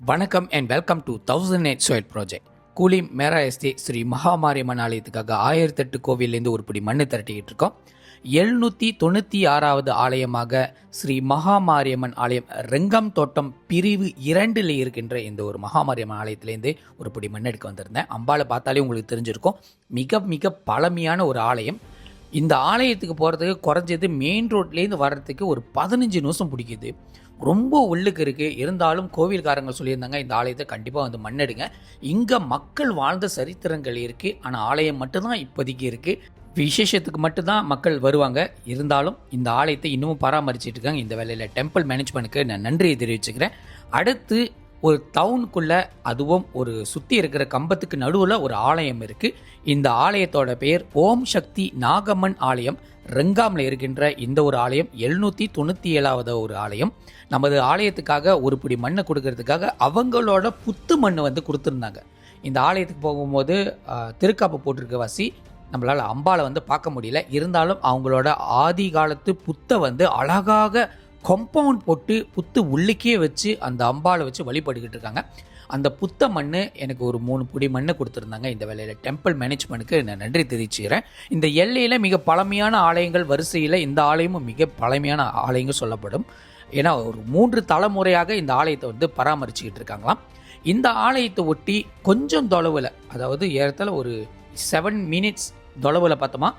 வணக்கம் and welcome to 1008 சோயில் project. கூலி மேரா yesterday Sri Mahamariamman ஆலயத்துக்காக 1008 கோவிலேருந்து ஒரு பிடி மண்ணு திரட்டிக்கிட்டு இருக்கோம். 796வது ஆலயமாக ஸ்ரீ மகாமாரியம்மன் ஆலயம் ரெங்கம் தோட்டம் பிரிவு 2ல் இருக்கின்ற இந்த ஒரு மகாமாரியம்மன் ஆலயத்திலேருந்து ஒரு பிடி மண் எடுக்க வந்திருந்தேன். அம்பாளை பார்த்தாலே உங்களுக்கு தெரிஞ்சிருக்கும், மிக மிக பழமையான ஒரு ஆலயம். இந்த ஆலயத்துக்கு போகிறதுக்கு குறைஞ்சது மெயின் ரோட்லேருந்து வர்றதுக்கு ஒரு 15 நிமிஷம் பிடிக்குது. ரொம்ப உள்ளுக்கு இருக்குது. இருந்தாலும் கோவில்காரங்க சொல்லியிருந்தாங்க இந்த ஆலயத்தை கண்டிப்பாக வந்து மண்ணெடுங்க. இங்கே மக்கள் வாழ்ந்த சரித்திரங்கள் இருக்குது, ஆனால் ஆலயம் மட்டும்தான் இப்போதைக்கு இருக்குது. விசேஷத்துக்கு மட்டும்தான் மக்கள் வருவாங்க. இருந்தாலும் இந்த ஆலயத்தை இன்னமும் பராமரிச்சுட்டு இருக்காங்க. இந்த வேலையில் டெம்பிள் மேனேஜ்மெண்ட்டுக்கு நான் நன்றியை தெரிவிச்சுக்கிறேன். அடுத்து ஒரு டவுனுக்குள்ளே, அதுவும் ஒரு சுற்றி இருக்கிற கம்பத்துக்கு நடுவில் ஒரு ஆலயம் இருக்குது. இந்த ஆலயத்தோட பெயர் ஓம் சக்தி நாகம்மன் ஆலயம். ரெங்காமில் இருக்கின்ற இந்த ஒரு ஆலயம் 797வது ஒரு ஆலயம். நமது ஆலயத்துக்காக ஒரு பிடி மண்ணை கொடுக்கறதுக்காக அவங்களோட புத்து மண் வந்து கொடுத்துருந்தாங்க. இந்த ஆலயத்துக்கு போகும்போது திருக்காப்பு போட்டிருக்க வாசி நம்மளால் அம்பாளை வந்து பார்க்க முடியல. இருந்தாலும் அவங்களோட ஆதி காலத்து புத்தை வந்து அழகாக கம்பவுண்ட் போட்டு புத்து உள்ளுக்கே வச்சு அந்த அம்பாளை வச்சு வழிபட்டுக்கிட்டு இருக்காங்க. அந்த புத்த மண் எனக்கு ஒரு 3 பிடி மண்ணை கொடுத்துருந்தாங்க. இந்த வேலையில் டெம்பிள் மேனேஜ்மெண்ட்டுக்கு நான் நன்றி தெரிவிச்சுக்கிறேன். இந்த எல்லையில் மிக பழமையான ஆலயங்கள் வரிசையில் இந்த ஆலயமும் மிக பழமையான ஆலயங்கள் சொல்லப்படும். ஏன்னா ஒரு 3 தலைமுறையாக இந்த ஆலயத்தை வந்து பராமரிச்சுக்கிட்டு இருக்காங்களாம். இந்த ஆலயத்தை ஒட்டி கொஞ்சம் தொலைவில், அதாவது ஏறத்தாழ ஒரு 7 மினிட்ஸ் தொலைவில் பார்த்தோமா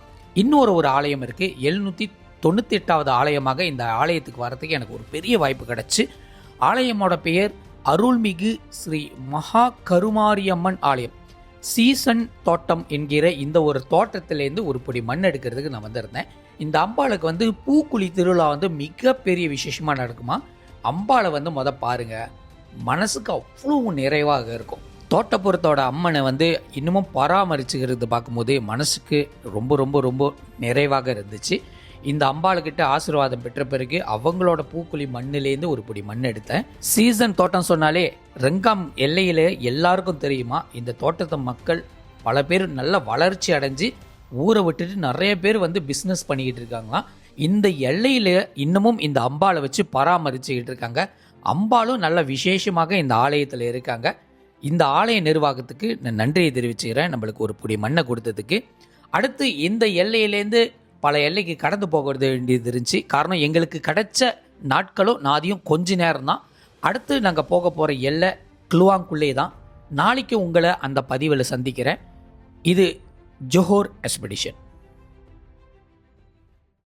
இன்னொரு ஒரு ஆலயம் இருக்குது. 798வது ஆலயமாக இந்த ஆலயத்துக்கு வரத்துக்கு எனக்கு ஒரு பெரிய வாய்ப்பு கிடச்சி. ஆலயமோட பெயர் அருள்மிகு ஸ்ரீ மகா கருமாரியம்மன் ஆலயம். சீசன் தோட்டம் என்கிற இந்த ஒரு தோட்டத்திலேருந்து ஒரு பிடி மண் எடுக்கிறதுக்கு நான் வந்திருந்தேன். இந்த அம்பாளுக்கு வந்து பூக்குழி திருவிழா வந்து மிகப்பெரிய விசேஷமாக நடக்குமா. அம்பாளை வந்து பாருங்க, மனசுக்கு அவ்வளோ நிறைவாக இருக்கும். தோட்டப்புறத்தோட அம்மனை வந்து இன்னமும் பராமரிச்சுக்கிறது பார்க்கும்போது மனசுக்கு ரொம்ப ரொம்ப ரொம்ப நிறைவாக இருந்துச்சு. இந்த அம்பாளுக்கிட்ட ஆசீர்வாதம் பெற்ற பிறகு அவங்களோட பூக்குழி மண்ணிலேருந்து ஒரு பிடி மண் எடுத்தேன். சீசன் தோட்டம் சொன்னாலே ரெங்காம் எல்லையில் எல்லாருக்கும் தெரியுமா, இந்த தோட்டத்தை மக்கள் பல பேர் நல்ல வளர்ச்சி அடைஞ்சு ஊரை விட்டுட்டு நிறைய பேர் வந்து பிஸ்னஸ் பண்ணிக்கிட்டு இருக்காங்களாம். இந்த எல்லையில் இன்னமும் இந்த அம்பாளை வச்சு பராமரிச்சுக்கிட்டு இருக்காங்க. அம்பாளும் நல்ல விசேஷமாக இந்த ஆலயத்தில் இருக்காங்க. இந்த ஆலய நிர்வாகத்துக்கு நான் நன்றியை தெரிவிச்சுக்கிறேன், நம்மளுக்கு ஒரு பிடி மண்ணை கொடுத்ததுக்கு. அடுத்து இந்த எல்லையிலேருந்து பல எல்லைக்கு கடந்து போக வேண்டியது இருந்துச்சு. காரணம், எங்களுக்கு கிடைச்ச நாட்களும் நாதியும் கொஞ்ச நேரம் தான். அடுத்து நாங்கள் போக போகிற எல்லை கிளுவாங்குள்ளே தான். நாளைக்கு உங்களை அந்த பதிவில் சந்திக்கிறேன். இது ஜோஹர் எக்ஸ்பெடிஷன்.